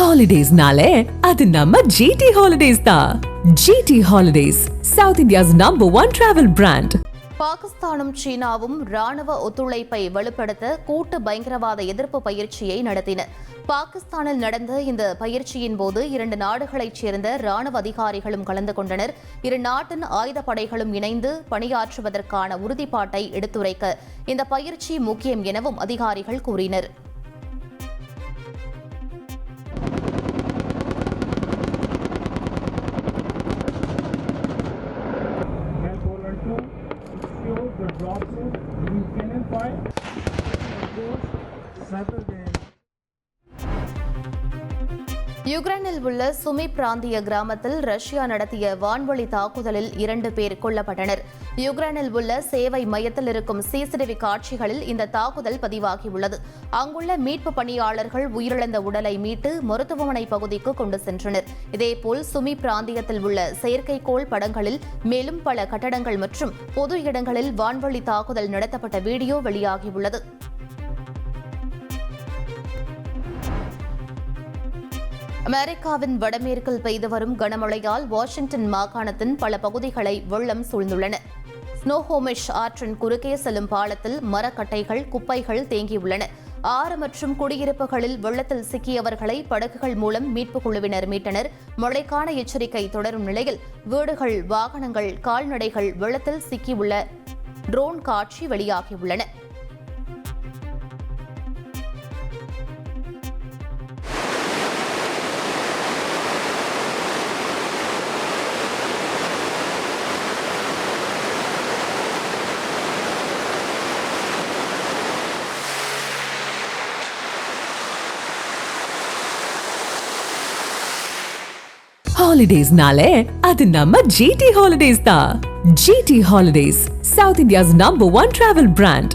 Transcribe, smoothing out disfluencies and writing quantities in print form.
ஹாலிடேஸ்னாலே அது நம்ம ஜிடி ஹாலிடேஸ் தான். GT holidays, south India's #1 travel brand. பாகிஸ்தானும் சீனாவும் ராணுவ ஒத்துழைப்பை வலுப்படுத்த கூட்டு பயங்கரவாத எதிர்ப்பு பயிற்சியை நடத்தின. பாகிஸ்தானில் நடந்த இந்த பயிற்சியின் போது 2 நாடுகளைச் சேர்ந்த ராணுவ அதிகாரிகளும் கலந்து கொண்டனர். இரு நாட்டின் ஆயுதப்படைகளும் இணைந்து பணியாற்றுவதற்கான உறுதிப்பாட்டை எடுத்துரைக்க இந்த பயிற்சி முக்கியம் எனவும் அதிகாரிகள் கூறினர். The drop zone, you cannon fire, Saturday. யுக்ரைனில் உள்ள சுமி பிராந்திய கிராமத்தில் ரஷ்யா நடத்திய வான்வழி தாக்குதலில் 2 பேர் கொல்லப்பட்டனர். யுக்ரைனில் உள்ள சேவை மையத்தில் இருக்கும் சிசிடிவி காட்சிகளில் இந்த தாக்குதல் பதிவாகியுள்ளது. அங்குள்ள மீட்பு பணியாளர்கள் உயிரிழந்த உடலை மீட்டு மருத்துவமனை பகுதிக்கு கொண்டு சென்றனர். இதேபோல் சுமி பிராந்தியத்தில் உள்ள செயற்கைக்கோள் படங்களில் மேலும் பல கட்டடங்கள் மற்றும் பொது இடங்களில் வான்வழி தாக்குதல் நடத்தப்பட்ட வீடியோ வெளியாகியுள்ளது. அமெரிக்காவின் வடமேற்கில் பெய்து வரும் கனமழையால் வாஷிங்டன் மாகாணத்தின் பல பகுதிகளை வெள்ளம் சூழ்ந்துள்ளன. ஸ்னோஹோமிஷ் ஆற்றின் குறுக்கே செல்லும் பாலத்தில் மரக்கட்டைகள், குப்பைகள் தேங்கியுள்ளன. ஆறு மற்றும் குடியிருப்புகளில் வெள்ளத்தில் சிக்கியவர்களை படகுகள் மூலம் மீட்புக் குழுவினர் மீட்டனர். மழைக்கான எச்சரிக்கை தொடரும் நிலையில் வீடுகள், வாகனங்கள், கால்நடைகள் வெள்ளத்தில் சிக்கியுள்ள ட்ரோன் காட்சி வெளியாகியுள்ளன. ஹாலிடேஸ்னாலே அது நம்ம ஜிடி ஹாலிடேஸ் தான். GT holidays, south India's #1 travel brand.